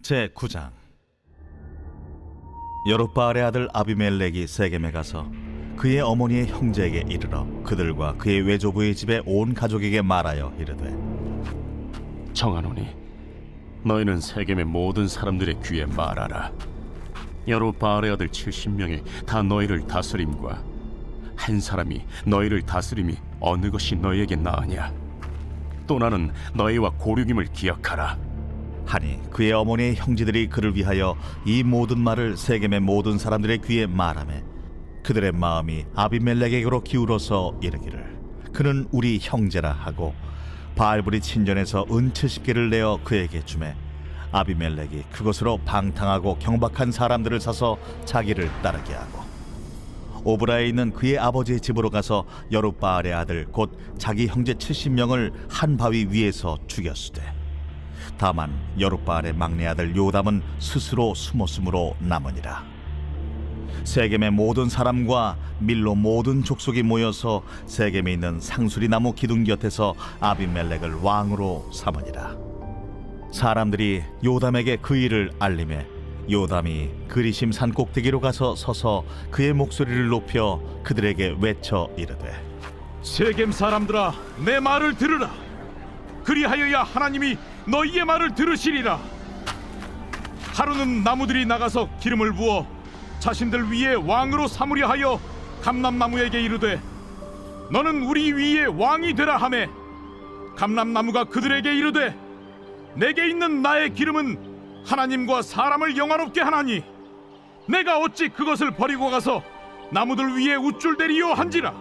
제9장. 여룻바알의 아들 아비멜렉이 세겜에 가서 그의 어머니의 형제에게 이르러 그들과 그의 외조부의 집에 온 가족에게 말하여 이르되, 청하노니 너희는 세겜의 모든 사람들의 귀에 말하라. 여룻바알의 아들 70명이 다 너희를 다스림과 한 사람이 너희를 다스림이 어느 것이 너희에게 나으냐? 또 나는 너희와 고륙임을 기억하라. 하니 그의 어머니의 형제들이 그를 위하여 이 모든 말을 세겜의 모든 사람들의 귀에 말하매 그들의 마음이 아비멜렉에게로 기울어서 이르기를, 그는 우리 형제라 하고 바알불이 친전에서 은 70개를 내어 그에게 주매 아비멜렉이 그것으로 방탕하고 경박한 사람들을 사서 자기를 따르게 하고 오브라에 있는 그의 아버지의 집으로 가서 여룻바알의 아들 곧 자기 형제 70명을 한 바위 위에서 죽였으되, 다만 여룻바알의 막내 아들 요담은 스스로 숨었으므로 남으니라. 세겜의 모든 사람과 밀로 모든 족속이 모여서 세겜에 있는 상수리 나무 기둥 곁에서 아비멜렉을 왕으로 삼으니라. 사람들이 요담에게 그 일을 알림해 요담이 그리심 산 꼭대기로 가서 서서 그의 목소리를 높여 그들에게 외쳐 이르되, 세겜 사람들아, 내 말을 들으라. 그리하여야 하나님이 너희의 말을 들으시리라. 하루는 나무들이 나가서 기름을 부어 자신들 위에 왕으로 삼으려 하여 감람나무에게 이르되, 너는 우리 위에 왕이 되라 하매, 감람나무가 그들에게 이르되, 내게 있는 나의 기름은 하나님과 사람을 영화롭게 하나니 내가 어찌 그것을 버리고 가서 나무들 위에 우쭐대리요 한지라.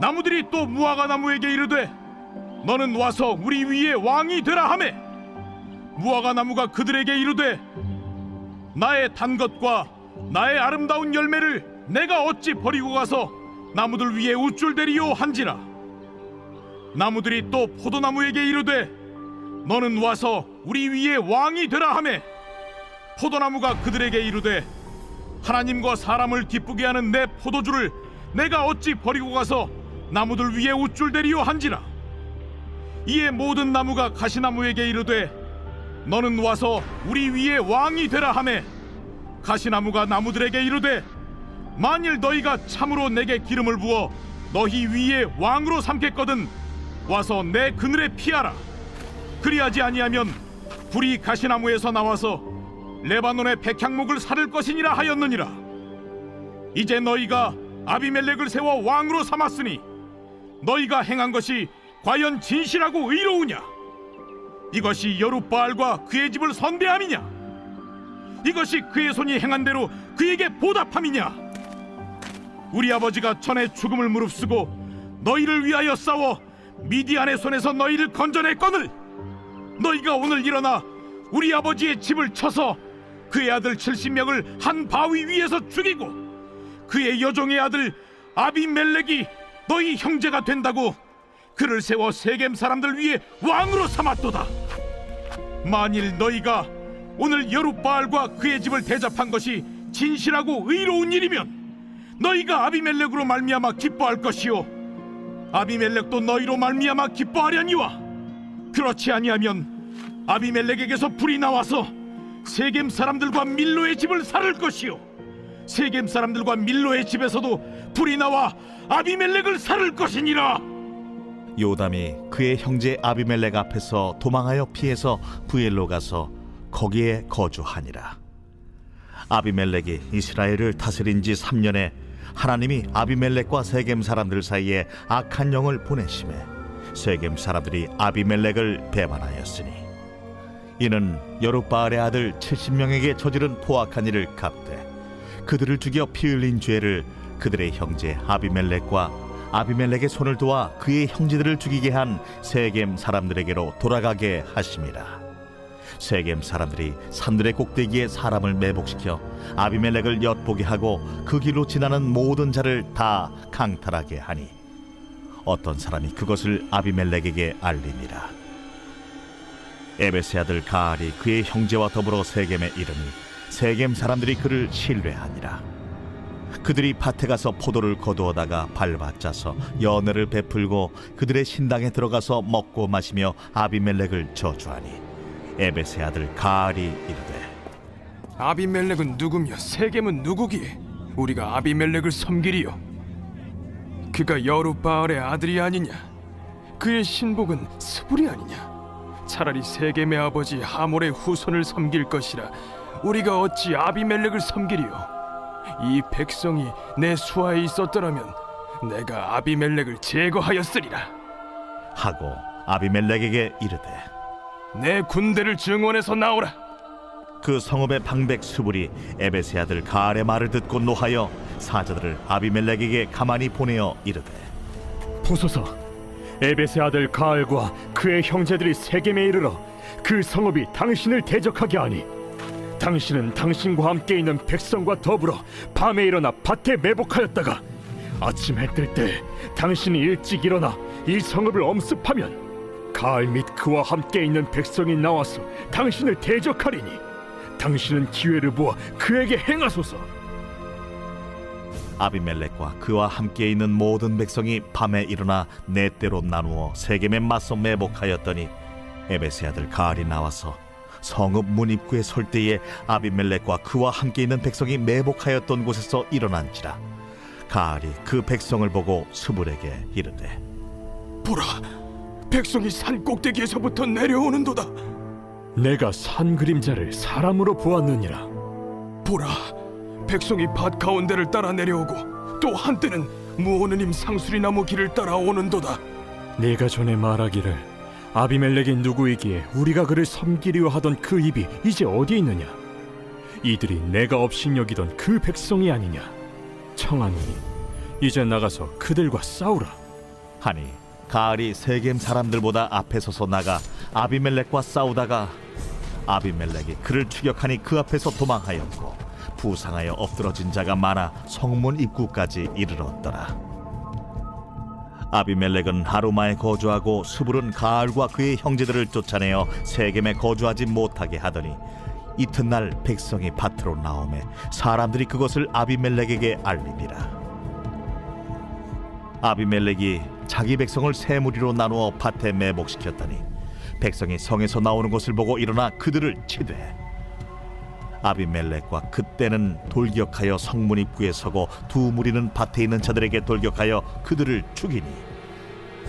나무들이 또 무화과 나무에게 이르되, 너는 와서 우리 위에 왕이 되라 하매, 무화과 나무가 그들에게 이르되, 나의 단 것과 나의 아름다운 열매를 내가 어찌 버리고 가서 나무들 위에 우쭐대리요 한지라. 나무들이 또 포도나무에게 이르되, 너는 와서 우리 위에 왕이 되라 하매, 포도나무가 그들에게 이르되, 하나님과 사람을 기쁘게 하는 내 포도주를 내가 어찌 버리고 가서 나무들 위에 우쭐대리요 한지라. 이에 모든 나무가 가시나무에게 이르되, 너는 와서 우리 위에 왕이 되라 하매, 가시나무가 나무들에게 이르되, 만일 너희가 참으로 내게 기름을 부어 너희 위에 왕으로 삼겠거든 와서 내 그늘에 피하라. 그리하지 아니하면 불이 가시나무에서 나와서 레바논의 백향목을 사를 것이니라 하였느니라. 이제 너희가 아비멜렉을 세워 왕으로 삼았으니 너희가 행한 것이 과연 진실하고 의로우냐? 이것이 여룻바알과 그의 집을 선대함이냐? 이것이 그의 손이 행한 대로 그에게 보답함이냐? 우리 아버지가 전에 죽음을 무릅쓰고 너희를 위하여 싸워 미디안의 손에서 너희를 건져냈거늘, 너희가 오늘 일어나 우리 아버지의 집을 쳐서 그의 아들 70명을 한 바위 위에서 죽이고 그의 여종의 아들 아비멜렉이 너희 형제가 된다고 그를 세워 세겜 사람들 위에 왕으로 삼았도다. 만일 너희가 오늘 여룻바알과 그의 집을 대접한 것이 진실하고 의로운 일이면 너희가 아비멜렉으로 말미암아 기뻐할 것이요, 아비멜렉도 너희로 말미암아 기뻐하려니와, 그렇지 아니하면 아비멜렉에게서 불이 나와서 세겜 사람들과 밀로의 집을 살을 것이요, 세겜 사람들과 밀로의 집에서도 불이 나와 아비멜렉을 살을 것이니라. 요담이 그의 형제 아비멜렉 앞에서 도망하여 피해서 부엘로 가서 거기에 거주하니라. 아비멜렉이 이스라엘을 다스린 지 3년에 하나님이 아비멜렉과 세겜 사람들 사이에 악한 영을 보내심에 세겜 사람들이 아비멜렉을 배반하였으니, 이는 여룻바알의 아들 70명에게 저지른 포악한 일을 갚되 그들을 죽여 피 흘린 죄를 그들의 형제 아비멜렉과 아비멜렉의 손을 도와 그의 형제들을 죽이게 한 세겜 사람들에게로 돌아가게 하심이라. 세겜 사람들이 산들의 꼭대기에 사람을 매복시켜 아비멜렉을 엿보게 하고 그 길로 지나는 모든 자를 다 강탈하게 하니 어떤 사람이 그것을 아비멜렉에게 알리니라. 에베스의 아들 가알이 그의 형제와 더불어 세겜에 이르니 세겜 사람들이 그를 신뢰하니라. 그들이 밭에 가서 포도를 거두어다가 밟아짜서 연회를 베풀고 그들의 신당에 들어가서 먹고 마시며 아비멜렉을 저주하니 에벳의 아들 가알이 이르되 아비멜렉은 누구며 세겜은 누구기에 우리가 아비멜렉을 섬기리요? 그가 여룻바알의 아들이 아니냐? 그의 신복은 스불이 아니냐? 차라리 세겜의 아버지 하몰의 후손을 섬길 것이라 우리가 어찌 아비멜렉을 섬기리요? 이 백성이 내 수하에 있었더라면 내가 아비멜렉을 제거하였으리라. 하고 아비멜렉에게 이르되 내 군대를 증원해서 나오라. 그 성읍의 방백 수불이 에벳의 아들 가알의 말을 듣고 노하여 사자들을 아비멜렉에게 가만히 보내어 이르되 보소서, 에벳의 아들 가알과 그의 형제들이 세겜에 이르러 그 성읍이 당신을 대적하게 하니 당신은 당신과 함께 있는 백성과 더불어 밤에 일어나 밭에 매복하였다가 아침 해 뜰 때 당신이 일찍 일어나 이 성읍을 엄습하면 가알 및 그와 함께 있는 백성이 나와서 당신을 대적하리니 당신은 기회를 보아 그에게 행하소서. 아비멜렉과 그와 함께 있는 모든 백성이 밤에 일어나 네 때로 나누어 세겜에 맞서 매복하였더니 에벳의 아들 가알이 나와서 성읍 문 입구에 설 때에 아비멜렉과 그와 함께 있는 백성이 매복하였던 곳에서 일어난지라. 가알이 그 백성을 보고 스불에게 이르되 보라, 백성이 산 꼭대기에서부터 내려오는도다. 내가 산 그림자를 사람으로 보았느니라. 보라, 백성이 밭 가운데를 따라 내려오고 또 한때는 무오느님 상수리 나무 길을 따라 오는도다. 네가 전에 말하기를 아비멜렉이 누구이기에 우리가 그를 섬기려 하던 그 입이 이제 어디 있느냐? 이들이 내가 업신여기던 그 백성이 아니냐? 청하노니 이제 나가서 그들과 싸우라. 하니 가알이 세겜 사람들보다 앞에 서서 나가 아비멜렉과 싸우다가 아비멜렉이 그를 추격하니 그 앞에서 도망하였고 부상하여 엎드러진 자가 많아 성문 입구까지 이르렀더라. 아비멜렉은 하루마에 거주하고 수불은 가알과 그의 형제들을 쫓아내어 세겜에 거주하지 못하게 하더니 이튿날 백성이 밭으로 나오매 사람들이 그것을 아비멜렉에게 알리니라. 아비멜렉이 자기 백성을 세 무리로 나누어 밭에 매복시켰더니 백성이 성에서 나오는 것을 보고 일어나 그들을 치되 아비멜렉과 그때는 돌격하여 성문 입구에 서고 두 무리는 밭에 있는 자들에게 돌격하여 그들을 죽이니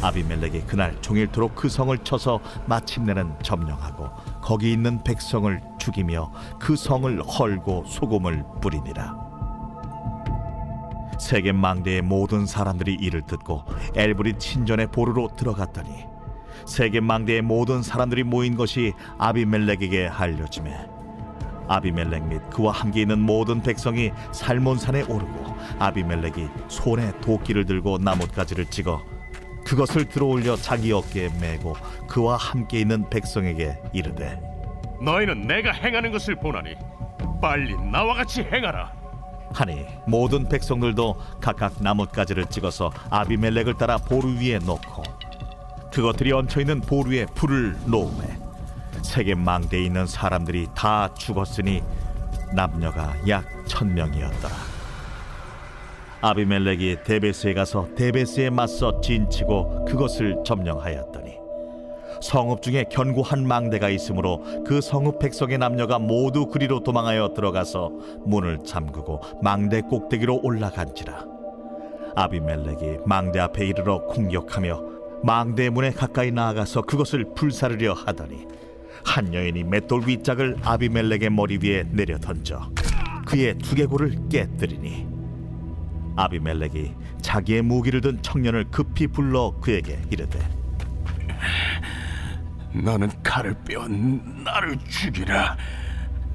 아비멜렉이 그날 종일토록 그 성을 쳐서 마침내는 점령하고 거기 있는 백성을 죽이며 그 성을 헐고 소금을 뿌리니라. 세겜 망대의 모든 사람들이 이를 듣고 엘브릿 신전의 보루로 들어갔더니 세겜 망대의 모든 사람들이 모인 것이 아비멜렉에게 알려지매 아비멜렉 및 그와 함께 있는 모든 백성이 살몬산에 오르고 아비멜렉이 손에 도끼를 들고 나뭇가지를 찍어 그것을 들어올려 자기 어깨에 메고 그와 함께 있는 백성에게 이르되 너희는 내가 행하는 것을 보나니 빨리 나와 같이 행하라. 하니 모든 백성들도 각각 나뭇가지를 찍어서 아비멜렉을 따라 보루 위에 놓고 그것들이 얹혀있는 보루에 불을 놓으매 세겜 망대에 있는 사람들이 다 죽었으니 남녀가 약 1000명이었더라. 아비멜렉이 데베스에 가서 데베스에 맞서 진치고 그것을 점령하였더니 성읍 중에 견고한 망대가 있으므로 그 성읍 백성의 남녀가 모두 그리로 도망하여 들어가서 문을 잠그고 망대 꼭대기로 올라간지라. 아비멜렉이 망대 앞에 이르러 공격하며 망대 문에 가까이 나아가서 그것을 불사르려 하더니 한 여인이 맷돌 윗짝을 아비멜렉의 머리 위에 내려 던져 그의 두개골을 깨뜨리니 아비멜렉이 자기의 무기를 든 청년을 급히 불러 그에게 이르되 너는 칼을 빼어 나를 죽이라.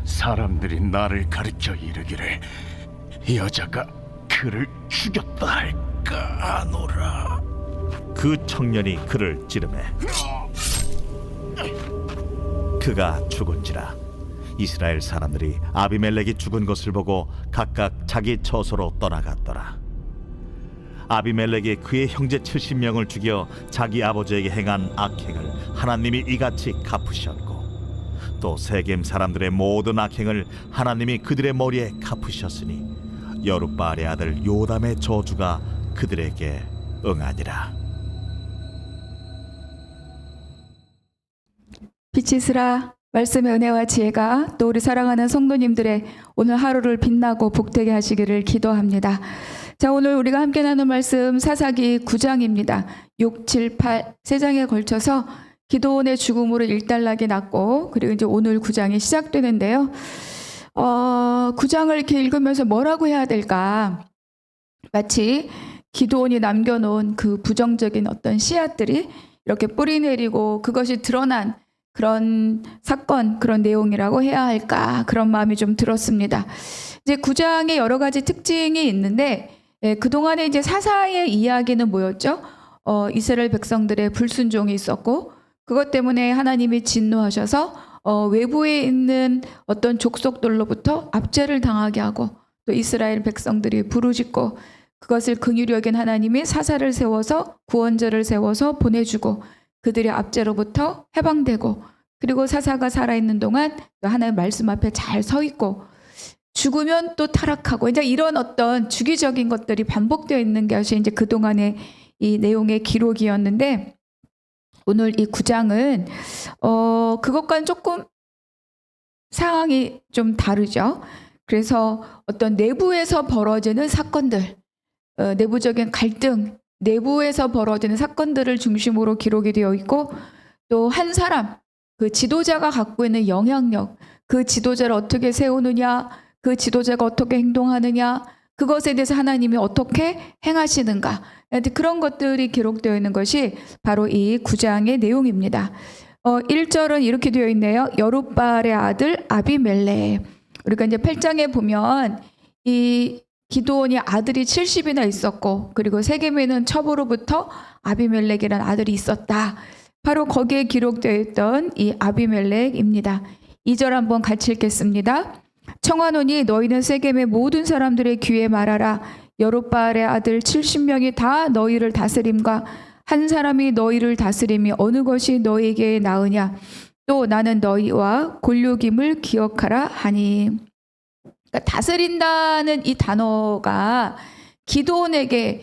사람들이 나를 가르쳐 이르기를 여자가 그를 죽였다 할까 하노라. 그 청년이 그를 찌르매 그가 죽은지라. 이스라엘 사람들이 아비멜렉이 죽은 것을 보고 각각 자기 처소로 떠나갔더라. 아비멜렉이 그의 형제 70명을 죽여 자기 아버지에게 행한 악행을 하나님이 이같이 갚으셨고 또 세겜 사람들의 모든 악행을 하나님이 그들의 머리에 갚으셨으니 여룻바알의 아들 요담의 저주가 그들에게 응하니라. 빛이 있으라. 말씀의 은혜와 지혜가 또 우리 사랑하는 성도님들의 오늘 하루를 빛나고 복되게 하시기를 기도합니다. 자, 오늘 우리가 함께 나눈 말씀 사사기 9장입니다. 6, 7, 8 세 장에 걸쳐서 기드온의 죽음으로 일단락이 났고, 그리고 이제 오늘 9장이 시작되는데요. 9장을 이렇게 읽으면서 뭐라고 해야 될까? 마치 기드온이 남겨놓은 그 부정적인 어떤 씨앗들이 이렇게 뿌리 내리고 그것이 드러난 그런 사건, 그런 내용이라고 해야 할까? 그런 마음이 좀 들었습니다. 이제 9장에 여러 가지 특징이 있는데, 그동안에 이제 사사의 이야기는 뭐였죠? 이스라엘 백성들의 불순종이 있었고, 그것 때문에 하나님이 진노하셔서 외부에 있는 어떤 족속들로부터 압제를 당하게 하고, 또 이스라엘 백성들이 부르짖고, 그것을 긍휼히 여긴 하나님이 사사를 세워서 구원자를 세워서 보내주고, 그들의 압제로부터 해방되고, 그리고 사사가 살아있는 동안 또 하나님의 말씀 앞에 잘 서 있고, 죽으면 또 타락하고, 이제 이런 어떤 주기적인 것들이 반복되어 있는 것이 이제 그동안의 이 내용의 기록이었는데, 오늘 이 9장은 그것과는 조금 상황이 좀 다르죠. 그래서 어떤 내부에서 벌어지는 사건들, 내부적인 갈등, 내부에서 벌어지는 사건들을 중심으로 기록이 되어 있고, 또 한 사람, 그 지도자가 갖고 있는 영향력, 그 지도자를 어떻게 세우느냐, 그 지도자가 어떻게 행동하느냐, 그것에 대해서 하나님이 어떻게 행하시는가, 그런 것들이 기록되어 있는 것이 바로 이 9장의 내용입니다. 1절은 이렇게 되어 있네요. 여룻바알의 아들 아비멜렉. 우리가 이제 8장에 보면 이 기드온이 아들이 70이나 있었고, 그리고 세겜에는 첩으로부터 아비멜렉이라는 아들이 있었다. 바로 거기에 기록되어 있던 이 아비멜렉입니다. 2절 한번 같이 읽겠습니다. 청하노니 너희는 세겜의 모든 사람들의 귀에 말하라. 여룻바알의 아들 70명이 다 너희를 다스림과 한 사람이 너희를 다스림이 어느 것이 너희에게 나으냐. 또 나는 너희와 골육임을 기억하라 하니. 그러니까 다스린다는 이 단어가 기드온에게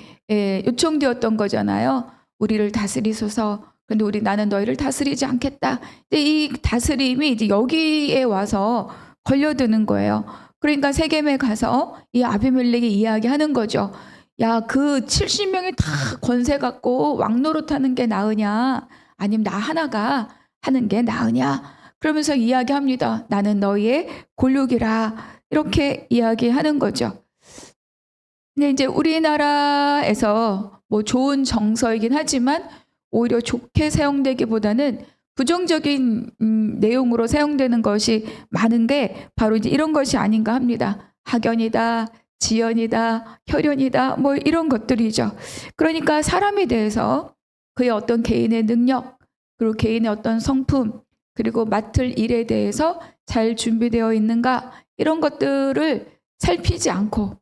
요청되었던 거잖아요. 우리를 다스리소서. 근데 나는 너희를 다스리지 않겠다. 근데 이 다스림이 이제 여기에 와서 걸려드는 거예요. 그러니까 세겜에 가서 이 아비멜렉이 이야기하는 거죠. 야, 그 70명이 다 권세 갖고 왕 노릇하는 게 나으냐, 아니면 나 하나가 하는 게 나으냐, 그러면서 이야기합니다. 나는 너희의 골육이라, 이렇게 이야기하는 거죠. 근데 이제 우리나라에서 뭐 좋은 정서이긴 하지만 오히려 좋게 사용되기보다는 부정적인 내용으로 사용되는 것이 많은 게 바로 이제 이런 것이 아닌가 합니다. 학연이다, 지연이다, 혈연이다, 뭐 이런 것들이죠. 그러니까 사람에 대해서 그의 어떤 개인의 능력, 그리고 개인의 어떤 성품, 그리고 맡을 일에 대해서 잘 준비되어 있는가, 이런 것들을 살피지 않고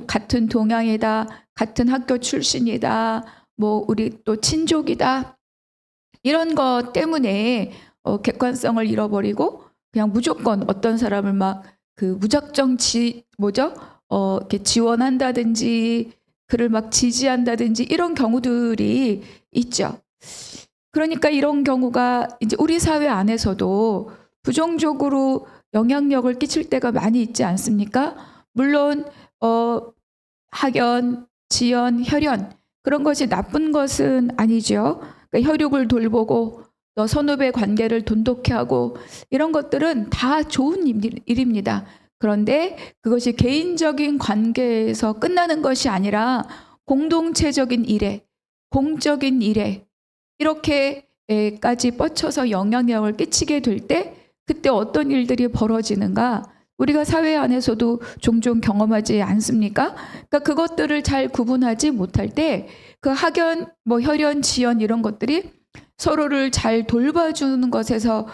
같은 동양이다, 같은 학교 출신이다, 뭐 우리 또 친족이다, 이런 것 때문에 객관성을 잃어버리고 그냥 무조건 어떤 사람을 막 그 무작정 이렇게 지원한다든지 그를 막 지지한다든지 이런 경우들이 있죠. 그러니까 이런 경우가 이제 우리 사회 안에서도 부정적으로 영향력을 끼칠 때가 많이 있지 않습니까? 물론 학연, 지연, 혈연, 그런 것이 나쁜 것은 아니죠. 그러니까 혈육을 돌보고 또 선후배 관계를 돈독히 하고 이런 것들은 다 좋은 일입니다. 그런데 그것이 개인적인 관계에서 끝나는 것이 아니라 공동체적인 일에, 공적인 일에 이렇게까지 뻗쳐서 영향력을 끼치게 될 때 그때 어떤 일들이 벌어지는가, 우리가 사회 안에서도 종종 경험하지 않습니까? 그러니까 그것들을 잘 구분하지 못할 때 그 학연, 뭐 혈연, 지연 이런 것들이 서로를 잘 돌봐주는 것에서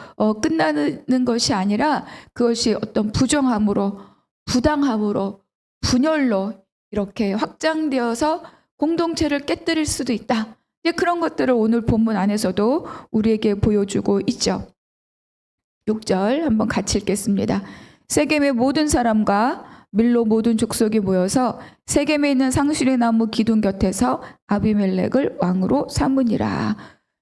끝나는 것이 아니라 그것이 어떤 부정함으로, 부당함으로, 분열로 이렇게 확장되어서 공동체를 깨뜨릴 수도 있다. 이제 그런 것들을 오늘 본문 안에서도 우리에게 보여주고 있죠. 6절 한번 같이 읽겠습니다. 세겜의 모든 사람과 밀로 모든 족속이 모여서 세겜에 있는 상수리 나무 기둥 곁에서 아비멜렉을 왕으로 삼으니라.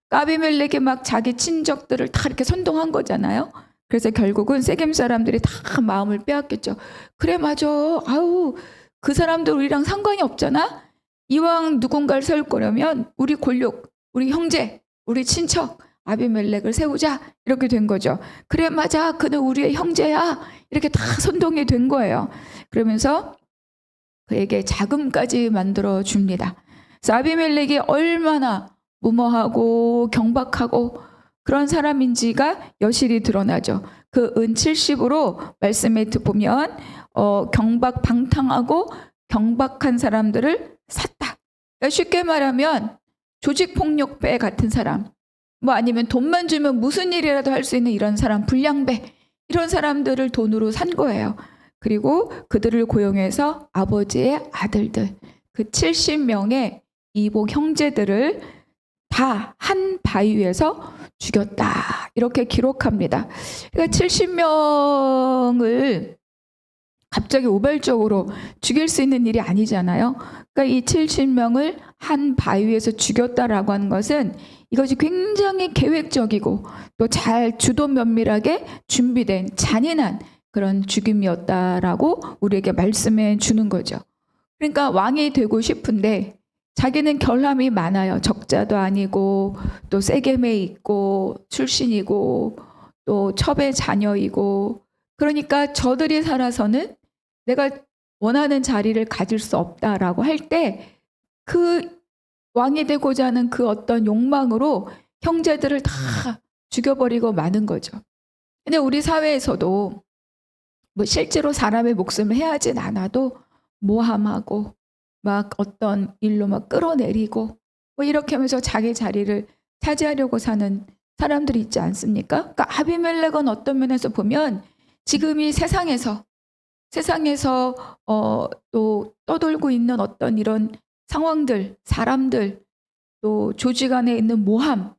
아비멜렉이 막 자기 친족들을 다 이렇게 선동한 거잖아요. 그래서 결국은 세겜 사람들이 다 마음을 빼앗겼죠. 그래, 맞아. 아우, 그 사람들 우리랑 상관이 없잖아. 이왕 누군가를 세울 거려면 우리 골육, 우리 형제, 우리 친척 아비멜렉을 세우자, 이렇게 된 거죠. 그래, 맞아. 그는 우리의 형제야. 이렇게 다 선동이 된 거예요. 그러면서 그에게 자금까지 만들어 줍니다. 그래서 아비멜렉이 얼마나 무모하고 경박하고 그런 사람인지가 여실히 드러나죠. 그 은 70으로 말씀에 보면 경박 방탕하고 경박한 사람들을 샀다. 그러니까 쉽게 말하면 조직폭력배 같은 사람, 뭐 아니면 돈만 주면 무슨 일이라도 할 수 있는 이런 사람, 불량배, 이런 사람들을 돈으로 산 거예요. 그리고 그들을 고용해서 아버지의 아들들, 그 70명의 이복 형제들을 다 한 바위 위에서 죽였다, 이렇게 기록합니다. 그러니까 70명을 갑자기 우발적으로 죽일 수 있는 일이 아니잖아요. 그러니까 이 70명을 한 바위 위에서 죽였다라고 하는 것은 이것이 굉장히 계획적이고 또 잘 주도 면밀하게 준비된 잔인한 그런 죽임이었다라고 우리에게 말씀해 주는 거죠. 그러니까 왕이 되고 싶은데 자기는 결함이 많아요. 적자도 아니고 또 세겜에 있고 출신이고 또 첩의 자녀이고, 그러니까 저들이 살아서는 내가 원하는 자리를 가질 수 없다라고 할 때 그 왕이 되고자 하는 그 어떤 욕망으로 형제들을 다 죽여버리고 마는 거죠. 근데 우리 사회에서도 뭐 실제로 사람의 목숨을 해하진 않아도 모함하고 막 어떤 일로 막 끌어내리고 뭐 이렇게 하면서 자기 자리를 차지하려고 사는 사람들이 있지 않습니까? 그러니까 아비멜렉은 어떤 면에서 보면 지금 이 세상에서 또 떠돌고 있는 어떤 이런 상황들, 사람들, 또 조직 안에 있는 모함,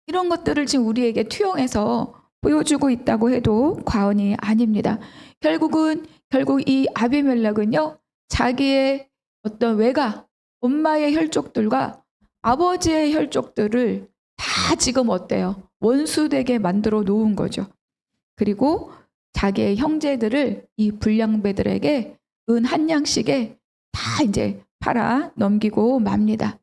이런 것들을 지금 우리에게 투영해서 보여주고 있다고 해도 과언이 아닙니다. 결국 이 아비멜렉은요, 자기의 어떤 외가, 엄마의 혈족들과 아버지의 혈족들을 다 지금 어때요? 원수되게 만들어 놓은 거죠. 그리고 자기의 형제들을 이 불량배들에게 은 한 양씩에 다 이제 팔아 넘기고 맙니다.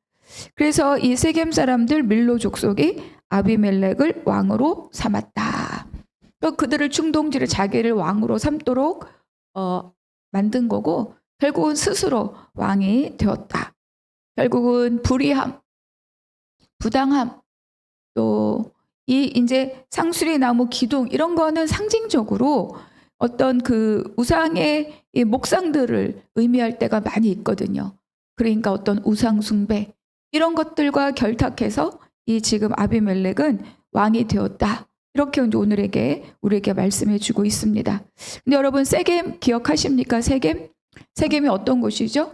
그래서 이 세겜 사람들 밀로 족속이 아비멜렉을 왕으로 삼았다. 또 그들을 충동지를 자기를 왕으로 삼도록 만든 거고, 결국은 스스로 왕이 되었다. 결국은 불의함, 부당함, 또 이 이제 상수리 나무 기둥, 이런 거는 상징적으로 어떤 그 우상의 이 목상들을 의미할 때가 많이 있거든요. 그러니까 어떤 우상 숭배, 이런 것들과 결탁해서 이 지금 아비멜렉은 왕이 되었다. 이렇게 오늘에게 우리에게 말씀해 주고 있습니다. 근데 여러분, 세겜 기억하십니까? 세겜이 어떤 곳이죠?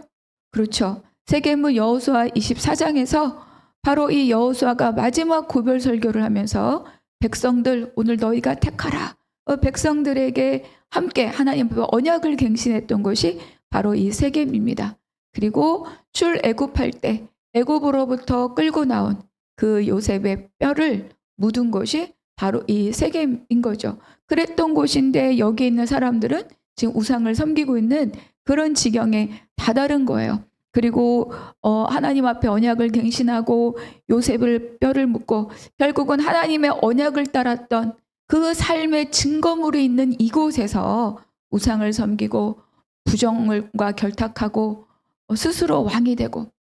그렇죠. 세겜은 여호수아 24장에서 바로 이 여호수아가 마지막 고별 설교를 하면서 백성들 오늘 너희가 택하라. 백성들에게 함께 하나님 앞에 언약을 갱신했던 것이 바로 이 세겜입니다. 그리고 출애굽할 때 애굽으로부터 끌고 나온 그 요셉의 뼈를 묻은 곳이 바로 이 세겜인 거죠. 그랬던 곳인데 여기 있는 사람들은 지금 우상을 섬기고 있는 그런 지경에 다다른 거예요. 그리고 하나님 앞에 언약을 갱신하고 요셉을 뼈를 묻고 결국은 하나님의 언약을 따랐던 그 삶의 증거물이 있는 이곳에서 우상을 섬기고 부정과 결탁하고 스스로 왕이 되고,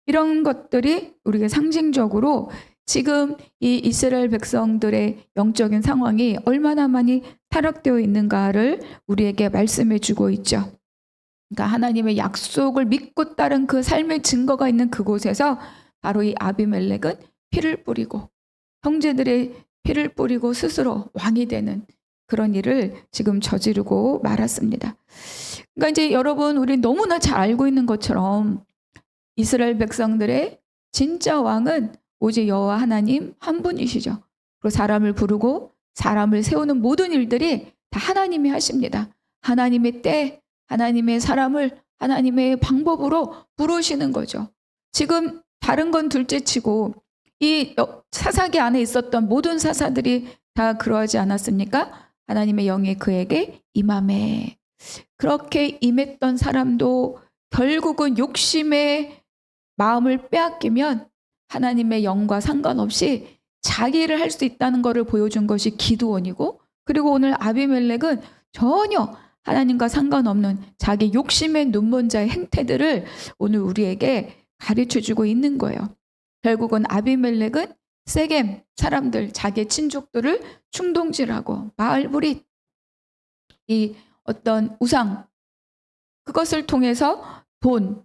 이런 것들이 우리가 상징적으로 지금 이 이스라엘 백성들의 영적인 상황이 얼마나 많이 타락되어 있는가를 우리에게 말씀해 주고 있죠. 그러니까 하나님의 약속을 믿고 따른 그 삶의 증거가 있는 그곳에서 바로 이 아비멜렉은 피를 뿌리고 형제들의 피를 뿌리고 스스로 왕이 되는 그런 일을 지금 저지르고 말았습니다. 그러니까 이제 여러분, 우리 너무나 잘 알고 있는 것처럼 이스라엘 백성들의 진짜 왕은 오직 여호와 하나님 한 분이시죠. 그리고 사람을 부르고 사람을 세우는 모든 일들이 다 하나님이 하십니다. 하나님의 때, 하나님의 사람을 하나님의 방법으로 부르시는 거죠. 지금 다른 건 둘째치고 이 사사기 안에 있었던 모든 사사들이 다 그러하지 않았습니까? 하나님의 영이 그에게 임하매. 그렇게 임했던 사람도 결국은 욕심의 마음을 빼앗기면 하나님의 영과 상관없이 자기를 할 수 있다는 것을 보여준 것이 기드온이고, 그리고 오늘 아비멜렉은 전혀 하나님과 상관없는 자기 욕심의 눈먼자의 행태들을 오늘 우리에게 가르쳐주고 있는 거예요. 결국은 아비멜렉은 세겜 사람들, 자기의 친족들을 충동질하고 바알브릿, 이 어떤 우상, 그것을 통해서 돈,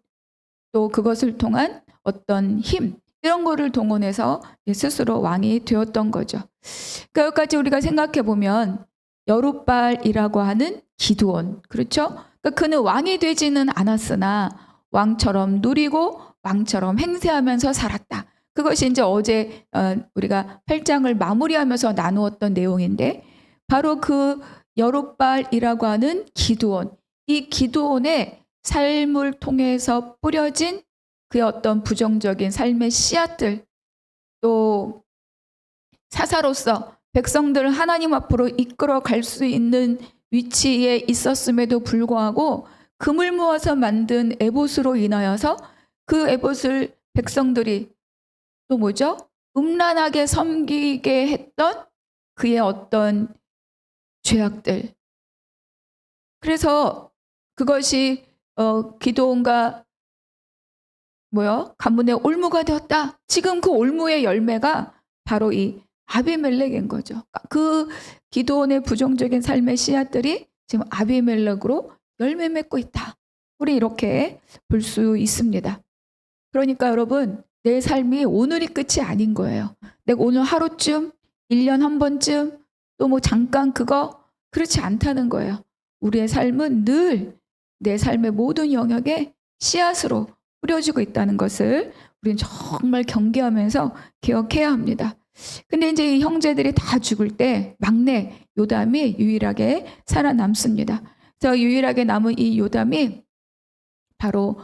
또 그것을 통한 어떤 힘, 이런 거를 동원해서 스스로 왕이 되었던 거죠. 그러니까 여기까지 우리가 생각해 보면 여룻바알이라고 하는 기드온, 그렇죠? 그러니까 그는 왕이 되지는 않았으나 왕처럼 누리고 왕처럼 행세하면서 살았다. 그것이 이제 어제 우리가 8장을 마무리하면서 나누었던 내용인데, 바로 그 여룻바알이라고 하는 기드온, 이 기드온의 삶을 통해서 뿌려진 그의 어떤 부정적인 삶의 씨앗들, 또 사사로서 백성들을 하나님 앞으로 이끌어 갈 수 있는 위치에 있었음에도 불구하고 금을 모아서 만든 에봇으로 인하여서 그 에봇을 백성들이 또 뭐죠? 음란하게 섬기게 했던 그의 어떤 죄악들. 그래서 그것이 기드온과 가문의 올무가 되었다. 지금 그 올무의 열매가 바로 이 아비멜렉인 거죠. 그 기드온의 부정적인 삶의 씨앗들이 지금 아비멜렉으로 열매 맺고 있다. 우리 이렇게 볼 수 있습니다. 그러니까 여러분, 내 삶이 오늘이 끝이 아닌 거예요. 내가 오늘 하루쯤, 1년 한 번쯤, 또 뭐 잠깐 그거, 그렇지 않다는 거예요. 우리의 삶은 늘 내 삶의 모든 영역에 씨앗으로 뿌려지고 있다는 것을 우리는 정말 경계하면서 기억해야 합니다. 근데 이제 이 형제들이 다 죽을 때 막내 요담이 유일하게 살아남습니다. 그래서 유일하게 남은 이 요담이 바로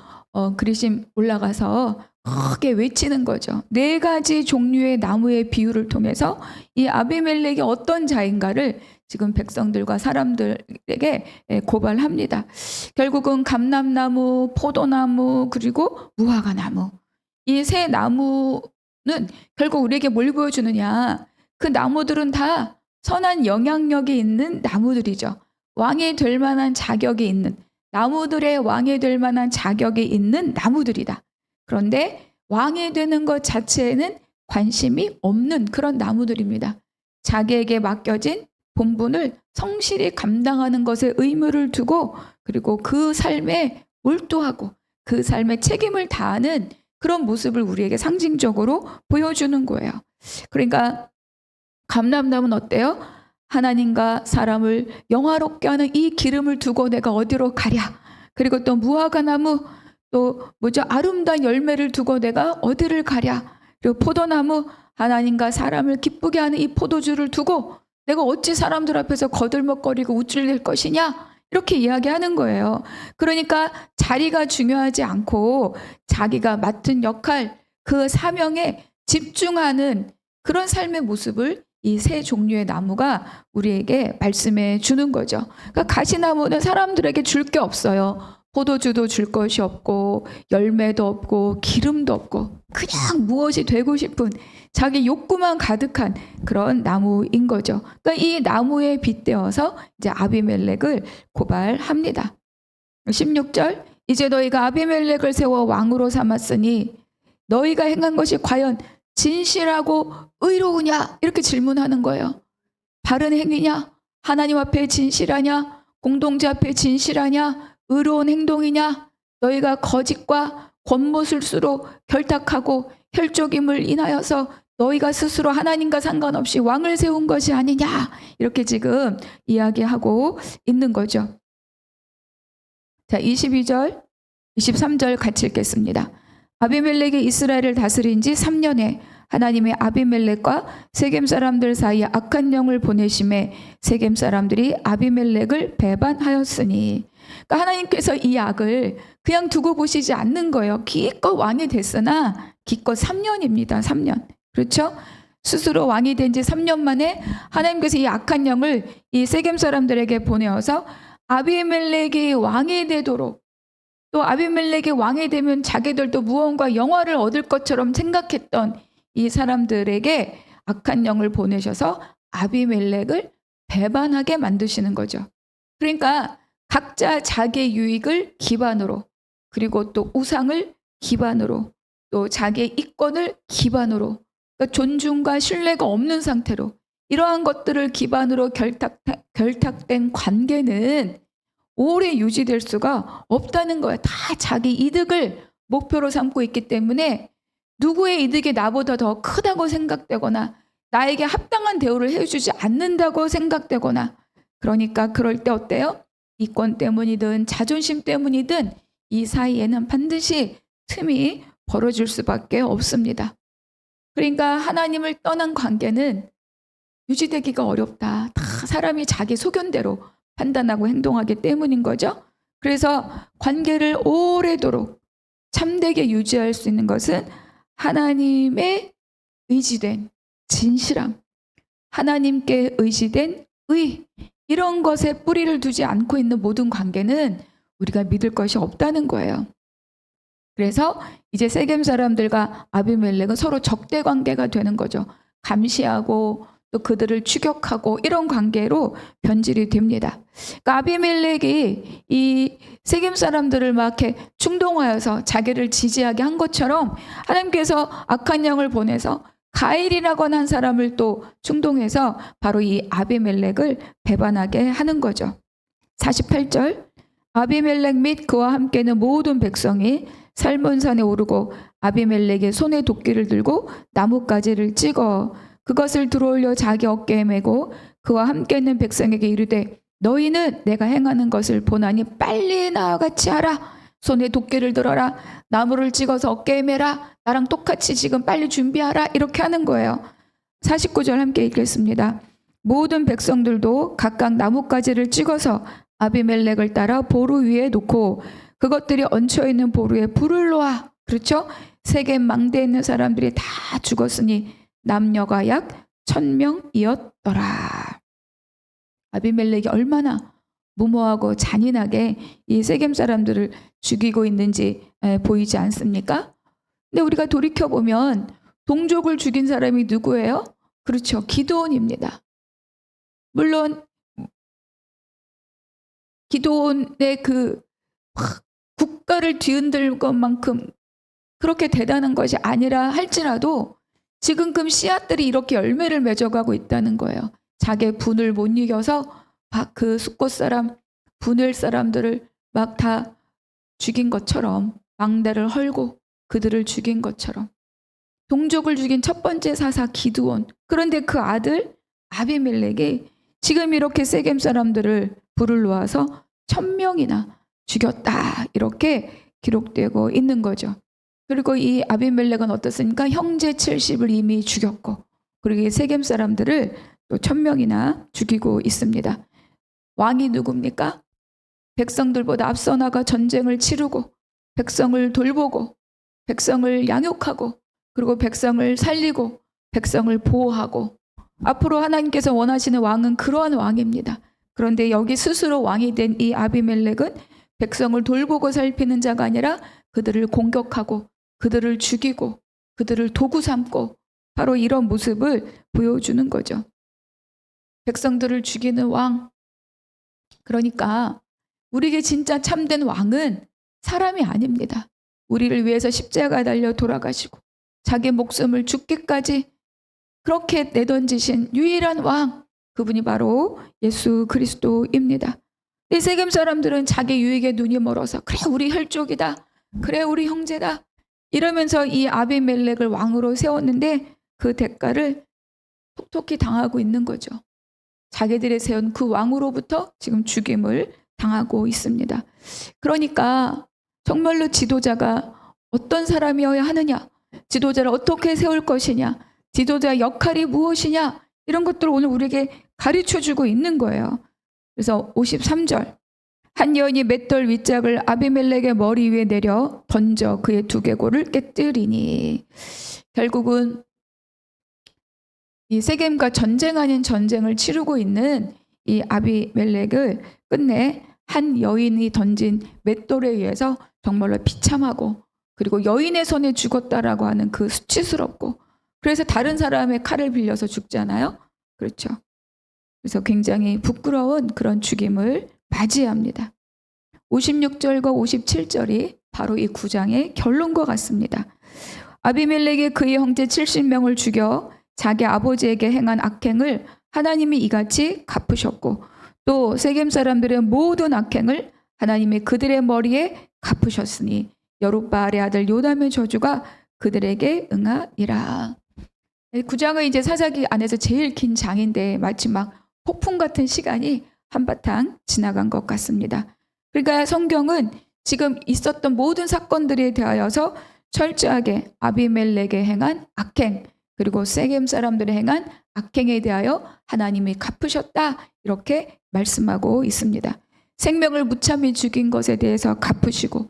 그리심 올라가서 크게 외치는 거죠. 4가지 종류의 나무의 비유를 통해서 이 아비멜렉이 어떤 자인가를 지금 백성들과 사람들에게 고발합니다. 결국은 감람나무, 포도나무, 그리고 무화과나무, 이 3 나무는 결국 우리에게 뭘 보여주느냐, 그 나무들은 다 선한 영향력이 있는 나무들이죠. 왕이 될 만한 자격이 있는, 나무들의 왕이 될 만한 자격이 있는 나무들이다. 그런데 왕이 되는 것 자체에는 관심이 없는 그런 나무들입니다. 자기에게 맡겨진 본분을 성실히 감당하는 것에 의무를 두고, 그리고 그 삶에 몰두하고 그 삶에 책임을 다하는 그런 모습을 우리에게 상징적으로 보여주는 거예요. 그러니까 감람나무는 어때요? 하나님과 사람을 영화롭게 하는 이 기름을 두고 내가 어디로 가랴. 그리고 또 무화과나무, 또 뭐죠? 아름다운 열매를 두고 내가 어디를 가랴. 그리고 포도나무, 하나님과 사람을 기쁘게 하는 이 포도주를 두고 내가 어찌 사람들 앞에서 거들먹거리고 우쭐댈 것이냐, 이렇게 이야기하는 거예요. 그러니까 자리가 중요하지 않고 자기가 맡은 역할, 그 사명에 집중하는 그런 삶의 모습을 이 3 종류의 나무가 우리에게 말씀해 주는 거죠. 그러니까 가시나무는 사람들에게 줄 게 없어요. 포도주도 줄 것이 없고 열매도 없고 기름도 없고 그냥 무엇이 되고 싶은 자기 욕구만 가득한 그런 나무인 거죠. 그러니까 이 나무에 빗대어서 이제 아비멜렉을 고발합니다. 16절, 이제 너희가 아비멜렉을 세워 왕으로 삼았으니 너희가 행한 것이 과연 진실하고 의로우냐? 이렇게 질문하는 거예요. 바른 행위냐? 하나님 앞에 진실하냐? 공동체 앞에 진실하냐? 의로운 행동이냐? 너희가 거짓과 권모술수로 결탁하고 혈족임을 인하여서 너희가 스스로 하나님과 상관없이 왕을 세운 것이 아니냐? 이렇게 지금 이야기하고 있는 거죠. 자, 22절, 23절 같이 읽겠습니다. 아비멜렉이 이스라엘을 다스린 지 3년에 하나님의 아비멜렉과 세겜 사람들 사이에 악한 영을 보내심에 세겜 사람들이 아비멜렉을 배반하였으니, 그러니까 하나님께서 이 악을 그냥 두고 보시지 않는 거예요. 기껏 왕이 됐으나 기껏 3년입니다. 3년. 그렇죠? 스스로 왕이 된 지 3년 만에 하나님께서 이 악한 영을 이 세겜 사람들에게 보내어서 아비멜렉이 왕이 되도록, 또 아비멜렉이 왕이 되면 자기들도 무언가 영화를 얻을 것처럼 생각했던 이 사람들에게 악한 영을 보내셔서 아비멜렉을 배반하게 만드시는 거죠. 그러니까 각자 자기 유익을 기반으로, 그리고 또 우상을 기반으로, 또 자기의 이권을 기반으로, 그러니까 존중과 신뢰가 없는 상태로 이러한 것들을 기반으로 결탁된 관계는 오래 유지될 수가 없다는 거야. 다 자기 이득을 목표로 삼고 있기 때문에 누구의 이득이 나보다 더 크다고 생각되거나 나에게 합당한 대우를 해주지 않는다고 생각되거나, 그러니까 그럴 때 어때요? 이권 때문이든 자존심 때문이든 이 사이에는 반드시 틈이 벌어질 수밖에 없습니다. 그러니까 하나님을 떠난 관계는 유지되기가 어렵다. 다 사람이 자기 소견대로 판단하고 행동하기 때문인 거죠. 그래서 관계를 오래도록 참되게 유지할 수 있는 것은 하나님의 의지된 진실함, 하나님께 의지된 의, 이런 것에 뿌리를 두지 않고 있는 모든 관계는 우리가 믿을 것이 없다는 거예요. 그래서 이제 세겜 사람들과 아비멜렉은 서로 적대 관계가 되는 거죠. 감시하고 또 그들을 추격하고 이런 관계로 변질이 됩니다. 그러니까 아비멜렉이 이 세겜 사람들을 막 이렇게 충동하여서 자기를 지지하게 한 것처럼 하나님께서 악한 영을 보내서 가일이라고 한 사람을 또 충동해서 바로 이 아비멜렉을 배반하게 하는 거죠. 48절, 아비멜렉 및 그와 함께는 모든 백성이 살몬산에 오르고 아비멜렉의 손에 도끼를 들고 나뭇가지를 찍어 그것을 들어올려 자기 어깨에 메고 그와 함께 있는 백성에게 이르되 너희는 내가 행하는 것을 보나니 빨리 나와 같이 하라. 손에 도끼를 들어라. 나무를 찍어서 어깨에 메라. 나랑 똑같이 지금 빨리 준비하라. 이렇게 하는 거예요. 49절 함께 읽겠습니다. 모든 백성들도 각각 나뭇가지를 찍어서 아비멜렉을 따라 보루 위에 놓고 그것들이 얹혀있는 보루에 불을 놓아. 그렇죠? 세겜 망대에 있는 사람들이 다 죽었으니 남녀가 약 1000명이었더라. 아비멜렉이 얼마나 무모하고 잔인하게 이 세겜 사람들을 죽이고 있는지 보이지 않습니까? 근데 우리가 돌이켜보면 동족을 죽인 사람이 누구예요? 그렇죠. 기드온입니다. 물론 기드온의 그 국가를 뒤흔들 것만큼 그렇게 대단한 것이 아니라 할지라도 지금끔 씨앗들이 이렇게 열매를 맺어가고 있다는 거예요. 자기의 분을 못 이겨서 그 숫곳 사람, 분을 사람들을 막 다 죽인 것처럼, 망대를 헐고 그들을 죽인 것처럼 동족을 죽인 첫 번째 사사 기드온. 그런데 그 아들 아비멜렉이 지금 이렇게 세겜 사람들을 불을 놓아서 1000명이나 죽였다. 이렇게 기록되고 있는 거죠. 그리고 이 아비멜렉은 어떻습니까? 형제 70을 이미 죽였고, 그리고 이 세겜 사람들을 또 1000명이나 죽이고 있습니다. 왕이 누굽니까? 백성들보다 앞서 나가 전쟁을 치르고 백성을 돌보고 백성을 양육하고 그리고 백성을 살리고 백성을 보호하고, 앞으로 하나님께서 원하시는 왕은 그러한 왕입니다. 그런데 여기 스스로 왕이 된 이 아비멜렉은 백성을 돌보고 살피는 자가 아니라 그들을 공격하고 그들을 죽이고 그들을 도구 삼고 바로 이런 모습을 보여주는 거죠. 백성들을 죽이는 왕. 그러니까 우리에게 진짜 참된 왕은 사람이 아닙니다. 우리를 위해서 십자가에 달려 돌아가시고 자기 목숨을 죽기까지 그렇게 내던지신 유일한 왕, 그분이 바로 예수 그리스도입니다. 이 세겜 사람들은 자기 유익에 눈이 멀어서 그래 우리 혈족이다, 그래 우리 형제다 이러면서 이 아비멜렉을 왕으로 세웠는데 그 대가를 톡톡히 당하고 있는 거죠. 자기들이 세운 그 왕으로부터 지금 죽임을 당하고 있습니다. 그러니까 정말로 지도자가 어떤 사람이어야 하느냐, 지도자를 어떻게 세울 것이냐, 지도자의 역할이 무엇이냐, 이런 것들을 오늘 우리에게 가르쳐주고 있는 거예요. 그래서 53절, 한 여인이 맷돌 윗짝을 아비멜렉의 머리 위에 내려 던져 그의 두개골을 깨뜨리니, 결국은 이 세겜과 전쟁 아닌 전쟁을 치르고 있는 이 아비멜렉을 끝내 한 여인이 던진 맷돌에 의해서 정말로 비참하고, 그리고 여인의 손에 죽었다라고 하는 그 수치스럽고, 그래서 다른 사람의 칼을 빌려서 죽잖아요. 그렇죠. 그래서 굉장히 부끄러운 그런 죽임을 맞이합니다. 56절과 57절이 바로 이 9장의 결론과 같습니다. 아비멜렉이 그의 형제 70명을 죽여 자기 아버지에게 행한 악행을 하나님이 이같이 갚으셨고, 또 세겜 사람들의 모든 악행을 하나님이 그들의 머리에 갚으셨으니 여룻바알의 아들 요담의 저주가 그들에게 응하니라. 9장은 이제 사사기 안에서 제일 긴 장인데 마치 막 폭풍 같은 시간이 한바탕 지나간 것 같습니다. 그러니까 성경은 지금 있었던 모든 사건들에 대하여서 철저하게 아비멜렉에 행한 악행, 그리고 세겜 사람들의 행한 악행에 대하여 하나님이 갚으셨다, 이렇게 말씀하고 있습니다. 생명을 무참히 죽인 것에 대해서 갚으시고,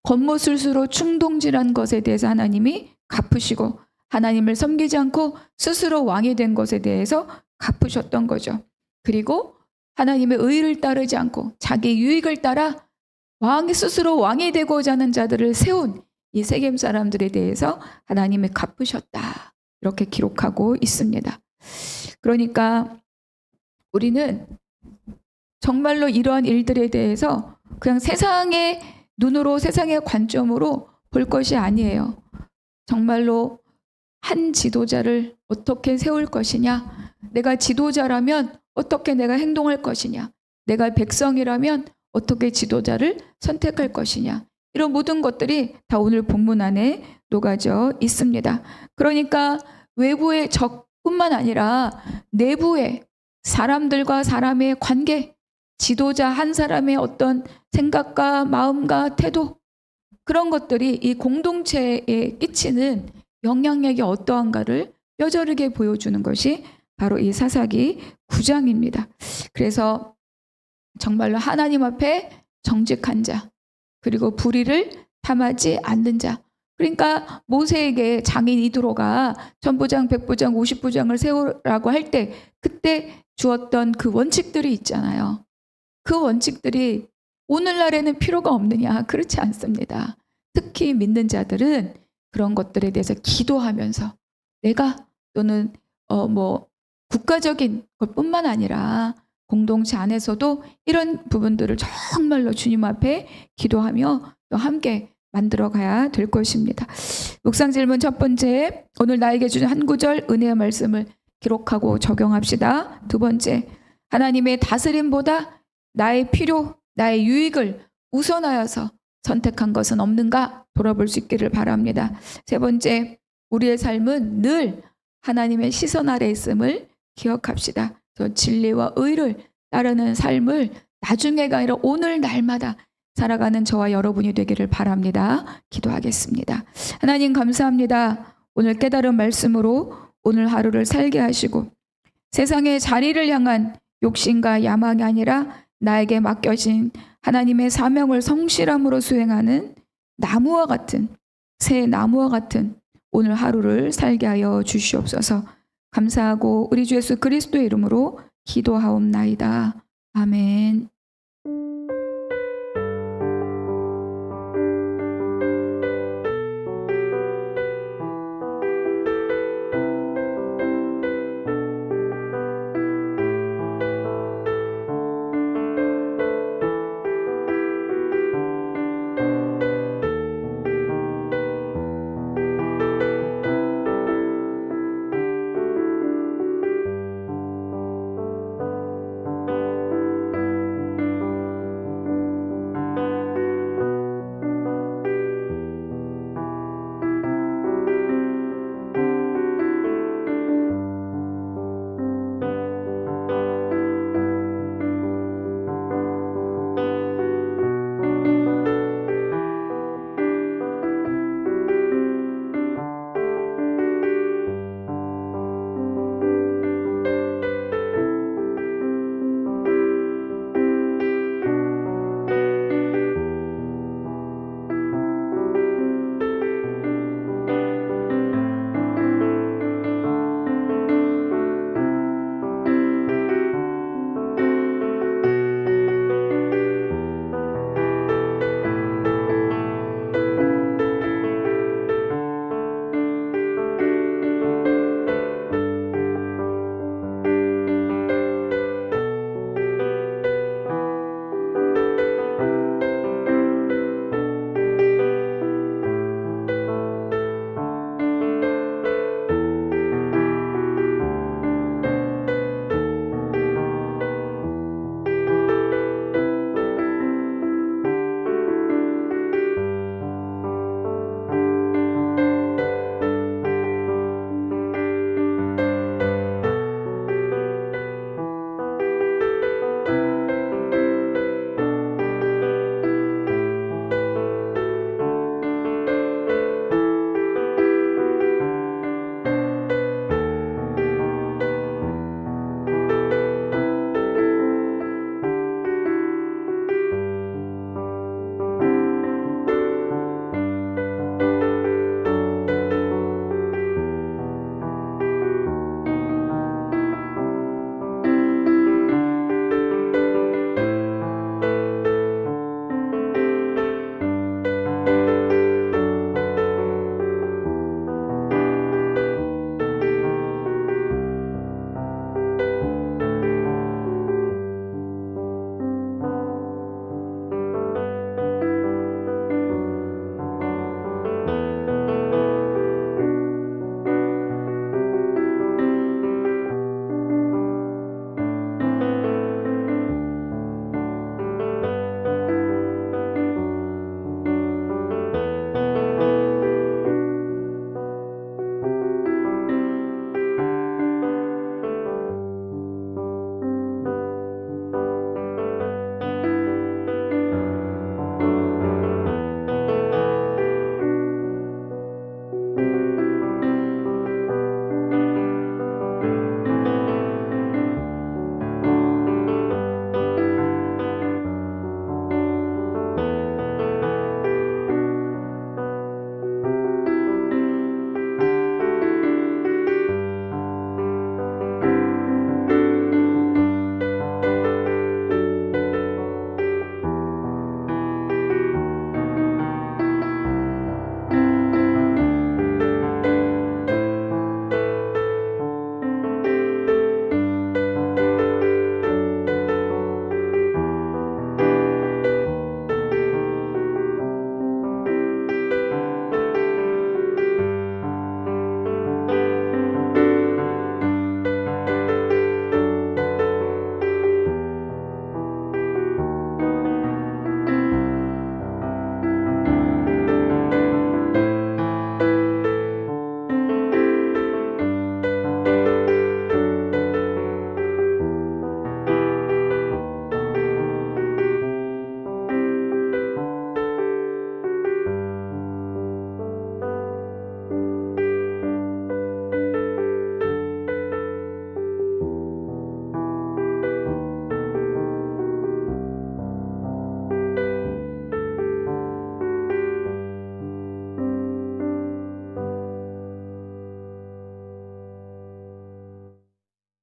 겉모술수로 충동질한 것에 대해서 하나님이 갚으시고, 하나님을 섬기지 않고 스스로 왕이 된 것에 대해서 갚으셨던 거죠. 그리고 하나님의 의를 따르지 않고 자기 유익을 따라 스스로 왕이 되고자 하는 자들을 세운 이 세겜 사람들에 대해서 하나님이 갚으셨다, 이렇게 기록하고 있습니다. 그러니까 우리는 정말로 이러한 일들에 대해서 그냥 세상의 눈으로, 세상의 관점으로 볼 것이 아니에요. 정말로 한 지도자를 어떻게 세울 것이냐, 내가 지도자라면 어떻게 내가 행동할 것이냐, 내가 백성이라면 어떻게 지도자를 선택할 것이냐, 이런 모든 것들이 다 오늘 본문 안에 녹아져 있습니다. 그러니까 외부의 적뿐만 아니라 내부의 사람들과 사람의 관계, 지도자 한 사람의 어떤 생각과 마음과 태도, 그런 것들이 이 공동체에 끼치는 영향력이 어떠한가를 뼈저리게 보여주는 것이 바로 이 사사기 9장입니다. 그래서 정말로 하나님 앞에 정직한 자, 그리고 불의를 탐하지 않는 자. 그러니까 모세에게 장인 이드로가 천부장, 백부장, 50부장을 세우라고 할 때 그때 주었던 그 원칙들이 있잖아요. 그 원칙들이 오늘날에는 필요가 없느냐? 그렇지 않습니다. 특히 믿는 자들은 그런 것들에 대해서 기도하면서 내가 또는 국가적인 것뿐만 아니라 공동체 안에서도 이런 부분들을 정말로 주님 앞에 기도하며 또 함께 만들어 가야 될 것입니다. 묵상 질문 첫 번째, 오늘 나에게 주신 한 구절 은혜의 말씀을 기록하고 적용합시다. 두 번째, 하나님의 다스림보다 나의 필요, 나의 유익을 우선하여서 선택한 것은 없는가 돌아볼 수 있기를 바랍니다. 세 번째, 우리의 삶은 늘 하나님의 시선 아래 있음을 기억합시다. 또 진리와 의를 따르는 삶을 나중에가 아니라 오늘 날마다 살아가는 저와 여러분이 되기를 바랍니다. 기도하겠습니다. 하나님 감사합니다. 오늘 깨달은 말씀으로 오늘 하루를 살게 하시고 세상의 자리를 향한 욕심과 야망이 아니라 나에게 맡겨진 하나님의 사명을 성실함으로 수행하는 나무와 같은, 새 나무와 같은 오늘 하루를 살게 하여 주시옵소서. 감사하고 우리 주 예수 그리스도의 이름으로 기도하옵나이다. 아멘.